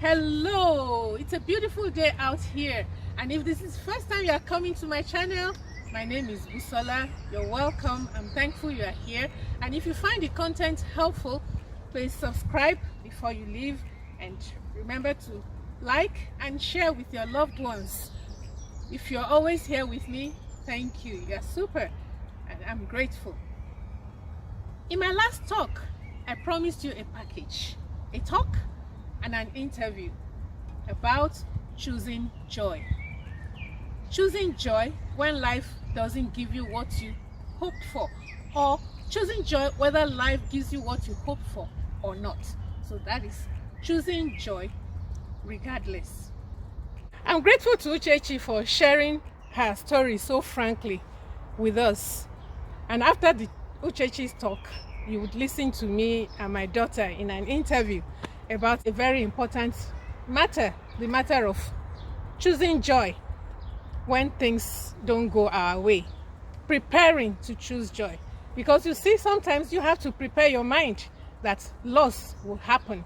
Hello, it's a beautiful day out here, and if this is first time you are coming to my channel, my name is Busola. You're welcome. I'm thankful you are here, and if you find the content helpful, please subscribe before you leave, and remember to like and share with your loved ones. If you're always here with me, thank you. You're super, and I'm grateful. In my last talk, I promised you a package, a talk and an interview about choosing joy. Choosing joy when life doesn't give you what you hoped for, or choosing joy whether life gives you what you hoped for or not. So that is choosing joy regardless. I'm grateful to Uchechi for sharing her story so frankly with us. And after the Uchechi's talk, you would listen to me and my daughter in an interview about a very important matter, the matter of choosing joy when things don't go our way, preparing to choose joy. Because you see, sometimes you have to prepare your mind that loss will happen,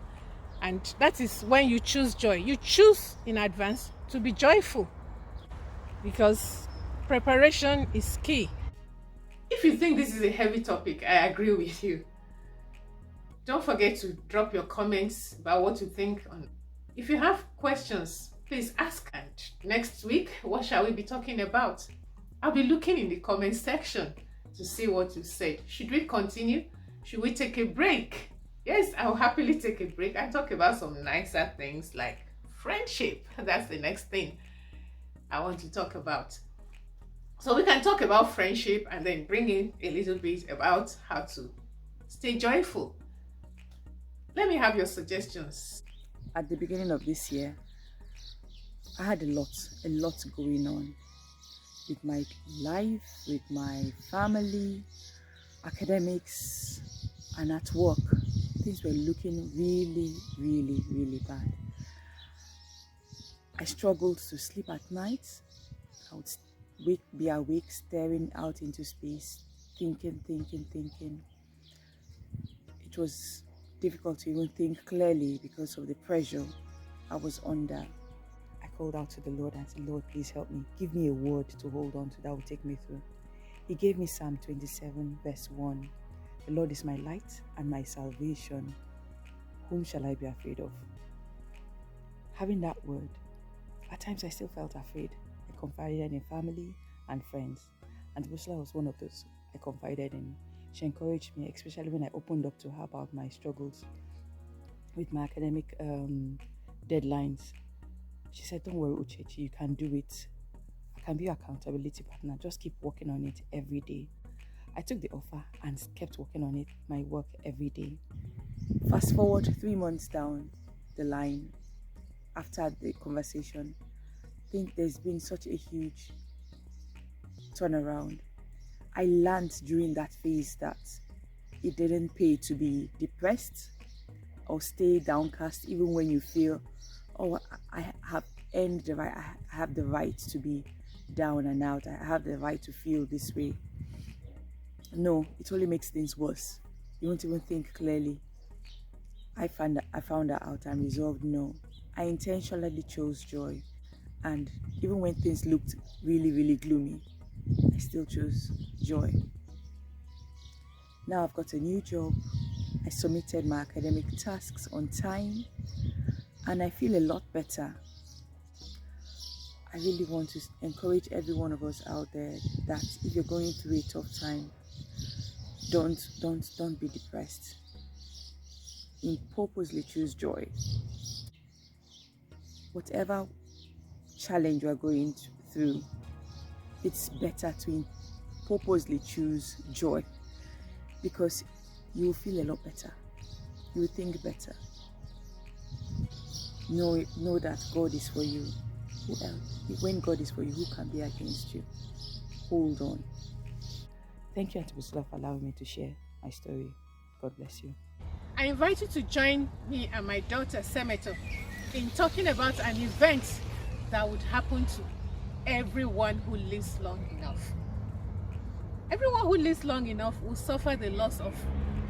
and that is when you choose joy. You choose in advance to be joyful, because preparation is key. If you think this is a heavy topic, I agree with you. Don't forget to drop your comments about what you think on. If you have questions, please ask. And next week, what shall we be talking about? I'll be looking in the comment section to see what you said. Should we continue? Should we take a break? Yes, I'll happily take a break and talk about some nicer things like friendship. That's the next thing I want to talk about. So we can talk about friendship and then bring in a little bit about how to stay joyful. Let me have your suggestions. At the beginning of this year, I had a lot going on with my life, with my family, academics, and at work. Things were looking really bad. I struggled to sleep at night. I would be awake, staring out into space, thinking. It was difficult to even think clearly because of the pressure I was under. I called out to the Lord and said, Lord, please help me. Give me a word to hold on to that will take me through. He gave me Psalm 27 verse 1. The Lord is my light and my salvation. Whom shall I be afraid of? Having that word, at times I still felt afraid. I confided in family and friends, and Busola was one of those I confided in. She encouraged me, especially when I opened up to her about my struggles with my academic deadlines. She said, don't worry, Uchechi, you can do it. I can be your accountability partner. Just keep working on it every day. I took the offer and kept working on it, my work every day. Fast forward 3 months down the line after the conversation, I think there's been such a huge turnaround. I learned during that phase that it didn't pay to be depressed or stay downcast even when you feel, oh, I have earned the right, I have the right to be down and out, I have the right to feel this way. No, it only makes things worse. You won't even think clearly. I found that out and resolved no. I intentionally chose joy, and even when things looked really gloomy, I still chose joy. Now I've got a new job. I submitted my academic tasks on time, and I feel a lot better. I really want to encourage every one of us out there that if you're going through a tough time, don't be depressed. Purposely choose joy. Whatever challenge you are going through, it's better to purposely choose joy, because you will feel a lot better. You will think better. Know that God is for you. Who else? When God is for you, who can be against you? Hold on. Thank you, Auntie Busola, for allowing me to share my story. God bless you. I invite you to join me and my daughter Semeto in talking about an event that would happen to everyone who lives long enough. Everyone who lives long enough will suffer the loss of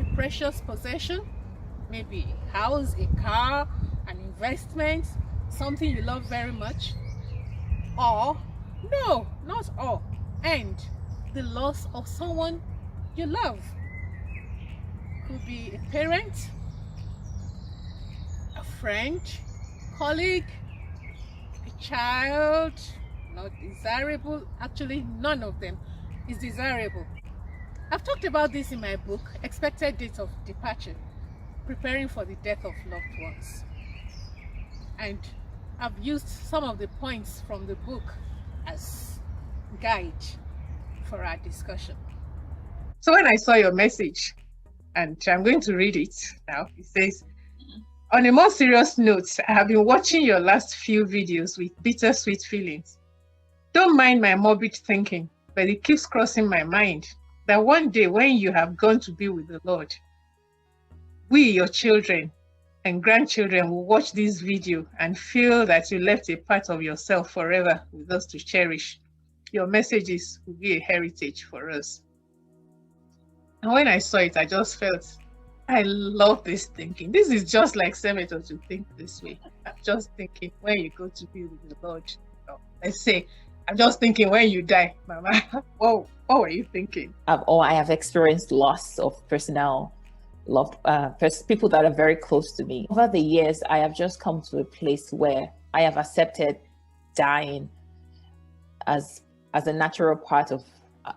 a precious possession, maybe a house, a car, an investment, something you love very much, or no, not all, and the loss of someone you love. Could be a parent, a friend, colleague, a child. Not desirable. Actually, none of them is desirable. I've talked about this in my book, Expected Date of Departure, Preparing for the Death of Loved Ones. And I've used some of the points from the book as guide for our discussion. So when I saw your message, and I'm going to read it now, it says, on a more serious note, I have been watching your last few videos with bittersweet feelings. Don't mind my morbid thinking, but it keeps crossing my mind that one day when you have gone to be with the Lord, we, your children and grandchildren, will watch this video and feel that you left a part of yourself forever with us to cherish. Your messages will be a heritage for us. And when I saw it, I just felt, I love this thinking. This is just like Senator to think this way. I'm just thinking when you go to be with the Lord. Let's say, I'm just thinking when you die, Mama. What were you thinking? I have experienced loss of personal loved people that are very close to me. Over the years, I have just come to a place where I have accepted dying as a natural part of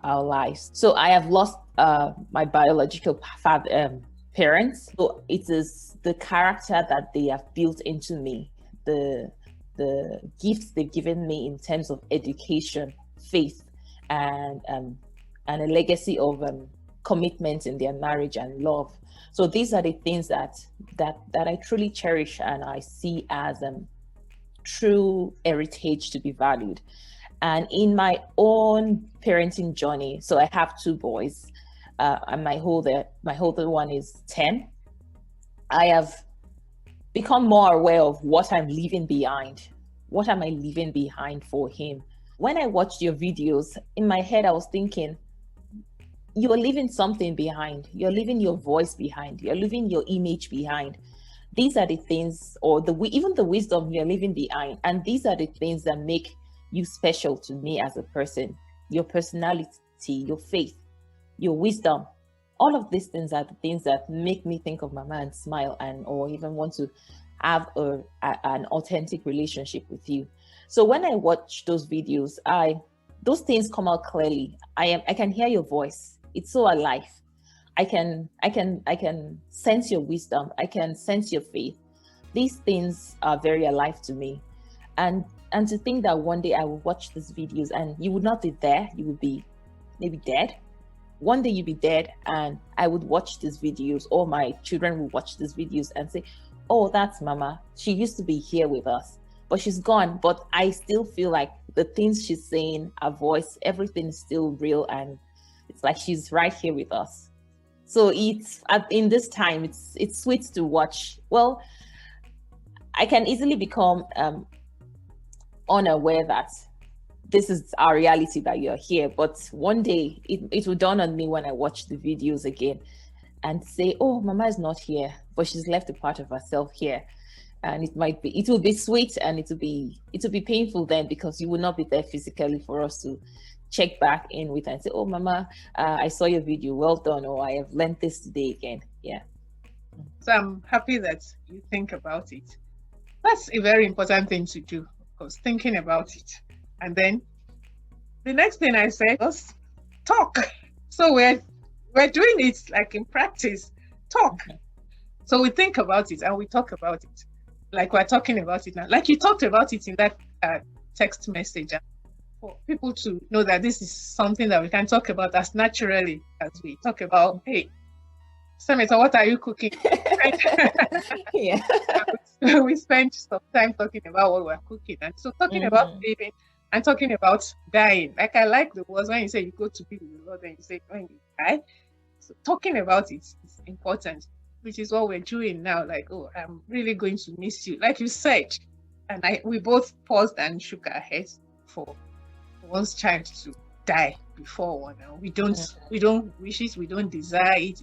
our lives. So I have lost my biological parents. So it is the character that they have built into me, the gifts they've given me in terms of education, faith, and a legacy of commitment in their marriage and love. So these are the things that I truly cherish and I see as true heritage to be valued. And in my own parenting journey, so I have two boys, and my older one is 10. I have become more aware of what I'm leaving behind. What am I leaving behind for him? When I watched your videos, in my head, I was thinking, you're leaving something behind. You're leaving your voice behind. You're leaving your image behind. These are the things, or even the wisdom you're leaving behind. And these are the things that make you special to me as a person. Your personality, your faith, your wisdom. All of these things are the things that make me think of Mama and smile, or even want to have an authentic relationship with you. So when I watch those videos, those things come out clearly. I can hear your voice. It's so alive. I can sense your wisdom. I can sense your faith. These things are very alive to me. And to think that one day I will watch these videos and you would not be there, you would be maybe dead. One day you'd be dead and I would watch these videos, or my children will watch these videos and say, oh, that's Mama. She used to be here with us, but she's gone. But I still feel like the things she's saying, her voice, everything is still real, and it's like she's right here with us. So in this time, it's sweet to watch. Well, I can easily become unaware that this is our reality, that you're here. But one day it will dawn on me when I watch the videos again and say, oh, Mama is not here, but she's left a part of herself here. And it will be sweet, and it will be painful then, because you will not be there physically for us to check back in with and say, oh, Mama, I saw your video, well done, or I have learned this today again. Yeah. So I'm happy that you think about it. That's a very important thing to do, of course, thinking about it. And then the next thing I said was talk. So we're doing it like in practice, talk. Okay. So we think about it and we talk about it. Like we're talking about it now. Like you talked about it in that text message. For people to know that this is something that we can talk about as naturally as we talk about, hey, Senator, what are you cooking? Yeah. We spent some time talking about what we're cooking. And so talking about living and talking about dying. Like I like the words when you say you go to be with the Lord and you say when you die. So talking about it is important, which is what we're doing now. Like, oh, I'm really going to miss you. Like you said, and we both paused and shook our heads for one's child to die before one. We don't wish it, we don't desire it.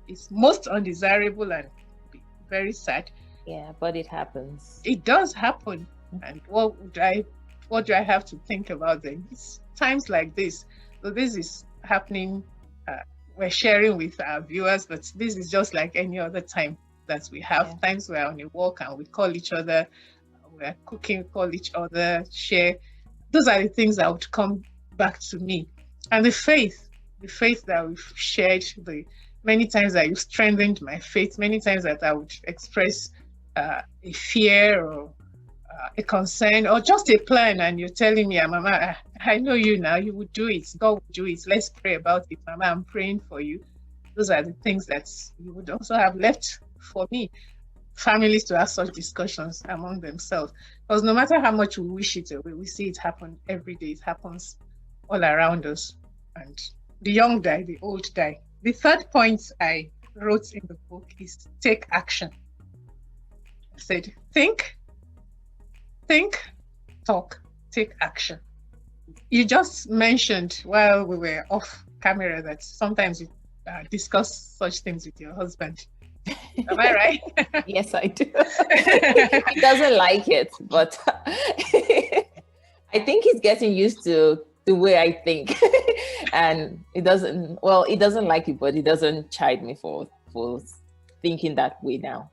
It's most undesirable and very sad. Yeah, but it happens. It does happen. And what do I have to think about then? It's times like this. So this is happening. We're sharing with our viewers, but this is just like any other time that we have. Yeah. Times we're on a walk and we call each other, we're cooking, call each other, share. Those are the things that would come back to me. And the faith that we've shared, the many times that you've strengthened my faith, many times that I would express a fear or a concern or just a plan, and you're telling me, Mama, I know you now, you would do it. God would do it. Let's pray about it. Mama, I'm praying for you. Those are the things that you would also have left for me. Families to have such discussions among themselves. Because no matter how much we wish it away, we see it happen every day. It happens all around us. And the young die, the old die. The third point I wrote in the book is take action. I said, think, talk, take action. You just mentioned while we were off camera that sometimes you discuss such things with your husband. Am I right? Yes, I do. He doesn't like it, but I think he's getting used to the way I think. And he doesn't like it, but he doesn't chide me for thinking that way now.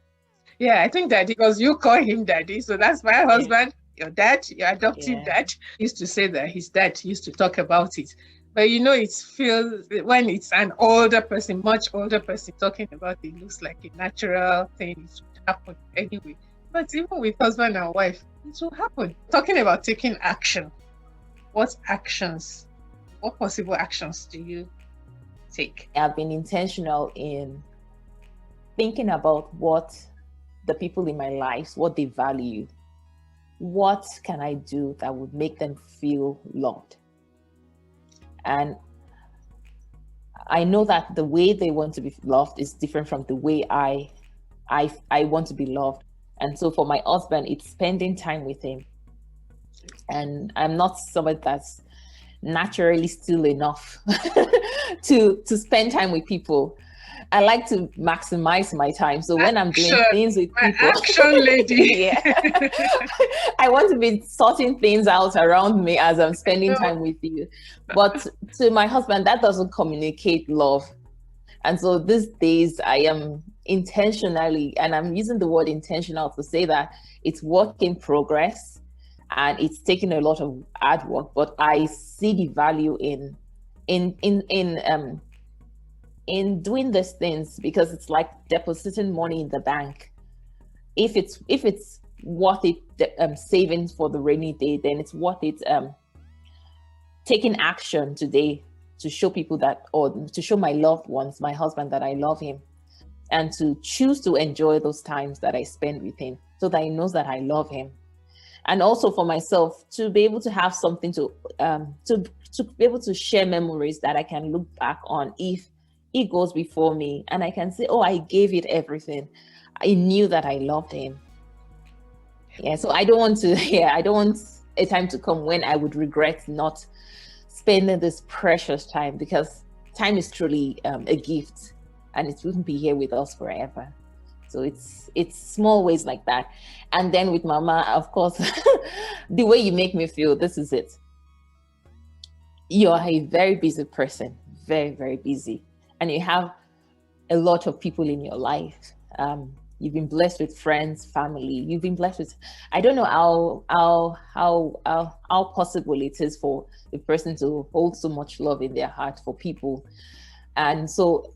Yeah, I think that because you call him daddy, so that's my husband, your dad, your adoptive dad, used to say that his dad used to talk about it. But it feels when it's an older person, much older person talking about it, looks like a natural thing. It would happen anyway. But even with husband and wife, it will happen. Talking about taking action, what possible actions do you take? I've been intentional in thinking about what the people in my life, what they value. What can I do that would make them feel loved? And I know that the way they want to be loved is different from the way I want to be loved. And so for my husband, it's spending time with him. And I'm not somebody that's naturally still enough to spend time with people. I like to maximize my time. So when I'm doing things with people, action lady. I want to be sorting things out around me as I'm spending time with you. But to my husband, that doesn't communicate love. And so these days I am intentionally, and I'm using the word intentional to say that it's work in progress and it's taking a lot of hard work, but I see the value in doing these things, because it's like depositing money in the bank. If it's worth it, saving for the rainy day, then it's worth it taking action today to show people that, or to show my loved ones, my husband, that I love him, and to choose to enjoy those times that I spend with him, so that he knows that I love him. And also for myself, to be able to have something to be able to share memories that I can look back on if he goes before me, and I can say, oh, I gave it everything. I knew that I loved him. Yeah, so I don't want a time to come when I would regret not spending this precious time, because time is truly a gift, and it wouldn't be here with us forever. So it's small ways like that. And then with Mama, of course, the way you make me feel, this is it. You are a very busy person, very, very busy. And you have a lot of people in your life. You've been blessed with friends, family. You've been blessed with, I don't know how possible it is for the person to hold so much love in their heart for people. And so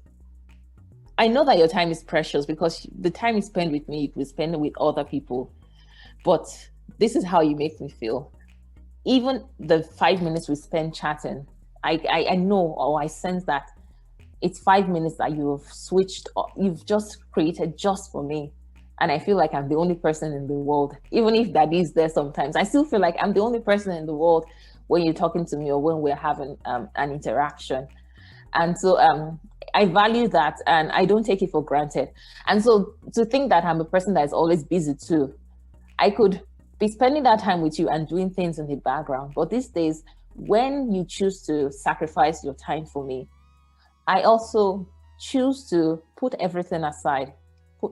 I know that your time is precious, because the time you spend with me, you will spend it with other people. But this is how you make me feel. Even the 5 minutes we spend chatting, I know, or I sense that it's 5 minutes that you've just created just for me. And I feel like I'm the only person in the world. Even if Daddy is there sometimes, I still feel like I'm the only person in the world when you're talking to me or when we're having an interaction. And so I value that, and I don't take it for granted. And so to think that I'm a person that is always busy too, I could be spending that time with you and doing things in the background. But these days, when you choose to sacrifice your time for me, I also choose to put everything aside,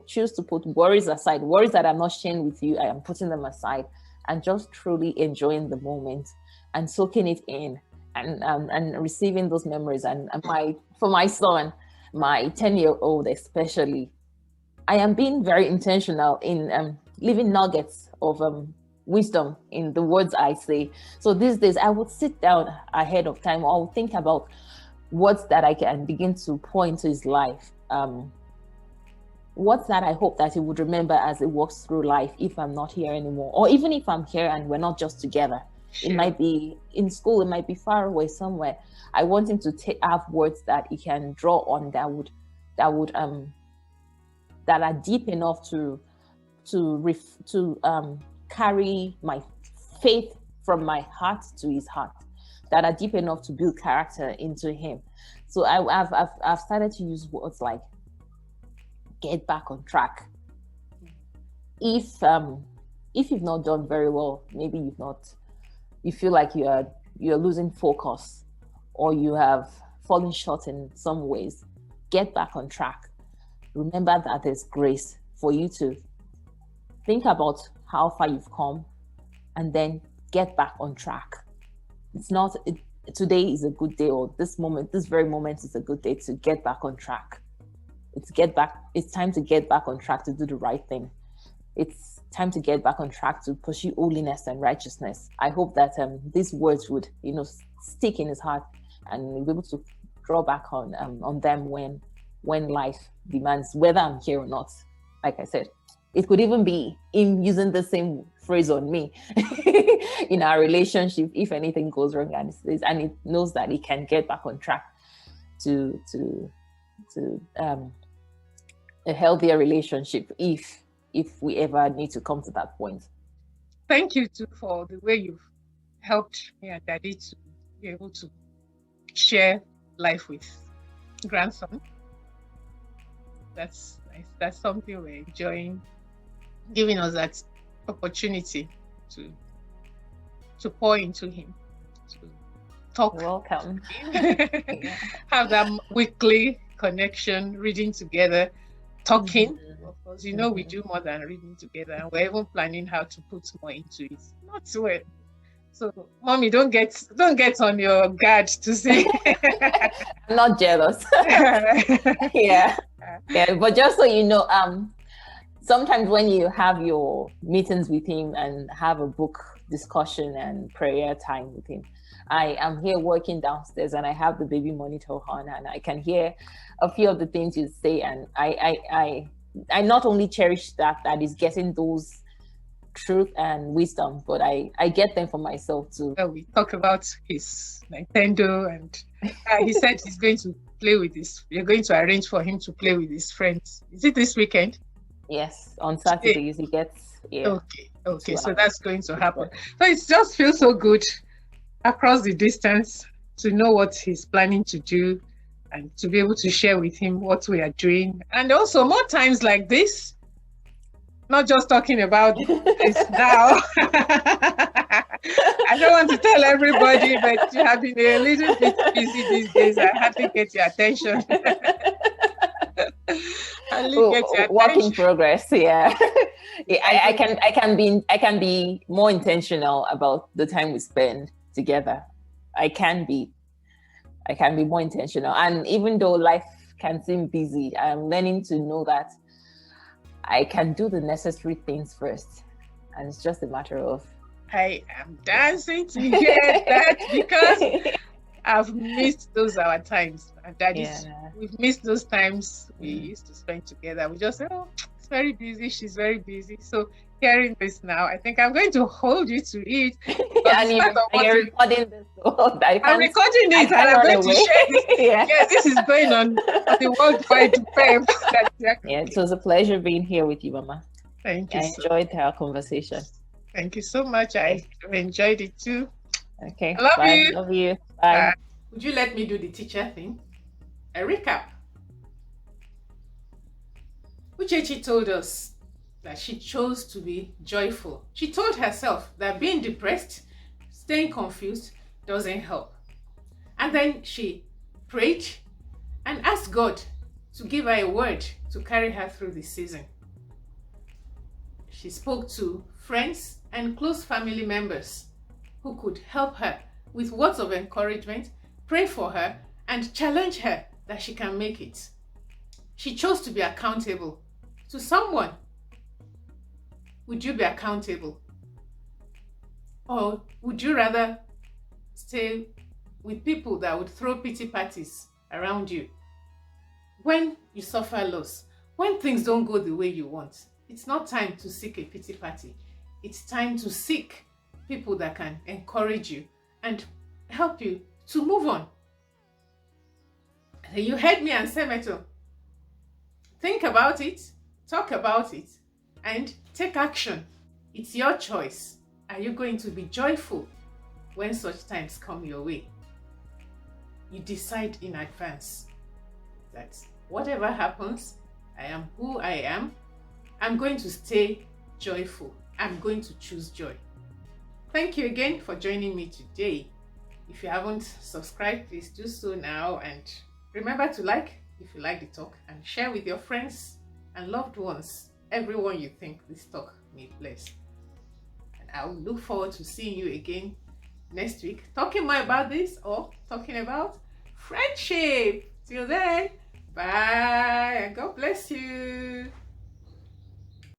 choose to put worries aside, worries that I'm not sharing with you, I am putting them aside and just truly enjoying the moment and soaking it in and receiving those memories. And for my son, my 10-year-old especially, I am being very intentional in leaving nuggets of wisdom in the words I say. So these days I would sit down ahead of time. I'll think about words that I can begin to pour into his life. Words that I hope that he would remember as he walks through life if I'm not here anymore, or even if I'm here and we're not just together. Sure. It might be in school, it might be far away somewhere. I want him to have words that he can draw on that are deep enough to carry my faith from my heart to his heart, that are deep enough to build character into him. So I've started to use words like get back on track. If you've not done very well, maybe you feel like you're losing focus or you have fallen short in some ways, get back on track. Remember that there's grace for you to think about how far you've come and then get back on track. Today is a good day, or this very moment is a good day to get back on track. It's time to get back on track to do the right thing. It's time to get back on track to pursue holiness and righteousness. I hope that these words would, stick in his heart and be able to draw back on them when life demands, whether I'm here or not. Like I said, it could even be him using the same phrase on me in our relationship if anything goes wrong, and it knows that he can get back on track to a healthier relationship if we ever need to come to that point. Thank you too for the way you've helped me and Daddy to be able to share life with grandson. That's nice. That's something we're enjoying, giving us that opportunity to pour into him, to talk. You're welcome. Have that weekly connection, reading together, talking. Mm-hmm. Of course, we do more than reading together, and we're even planning how to put more into it. Not well. So, Mommy, don't get on your guard to say. I'm not jealous. Yeah. But just so you know, sometimes when you have your meetings with him and have a book discussion and prayer time with him, I am here working downstairs and I have the baby monitor on and I can hear a few of the things you say, and I not only cherish that is getting those truth and wisdom, but I get them for myself too. We talk about his Nintendo, and he said he's going to play with you're going to arrange for him to play with his friends. Is it this weekend? Yes, on Saturdays he gets. Yeah. Okay, so that's going to happen. So it just feels so good across the distance to know what he's planning to do and to be able to share with him what we are doing, and also more times like this. Not just talking about this now. I don't want to tell everybody, but you have been a little bit busy these days. I have to get your attention. Work in progress. Yeah. I can be more intentional about the time we spend together. I can be more intentional, and even though life can seem busy, I'm learning to know that I can do the necessary things first, and it's just a matter of. I am dancing to hear that because I've missed those our times, and we've missed those times we used to spend together. We just say, "Oh, it's very busy. She's very busy." So hearing this now, I think I'm going to hold you to it. And you're recording this. I'm recording it, and I'm going to share this. Yeah, this is going on the worldwide web. Yeah, it was a pleasure being here with you, Mama. Thank you. I enjoyed our conversation. Thank you so much. I enjoyed it too. Okay. I love you. Bye. Would you let me do the teacher thing? A recap. Uchechi told us that she chose to be joyful. She told herself that being depressed, staying confused doesn't help. And then she prayed and asked God to give her a word to carry her through the season. She spoke to friends and close family members who could help her with words of encouragement, pray for her, and challenge her that she can make it. She chose to be accountable to someone. Would you be accountable? Or would you rather stay with people that would throw pity parties around you? When you suffer loss, when things don't go the way you want, it's not time to seek a pity party. It's time to seek people that can encourage you and help you to move on. You heard me and Semeto. Think about it, talk about it, and take action. It's your choice. Are you going to be joyful when such times come your way? You decide in advance that whatever happens, I am who I am. I'm going to stay joyful. I'm going to choose joy. Thank you again for joining me today. If you haven't subscribed, please do so now, and remember to like if you like the talk and share with your friends and loved ones, everyone you think this talk may bless. And I'll look forward to seeing you again next week, talking more about this or talking about friendship. Till then, bye and God bless you.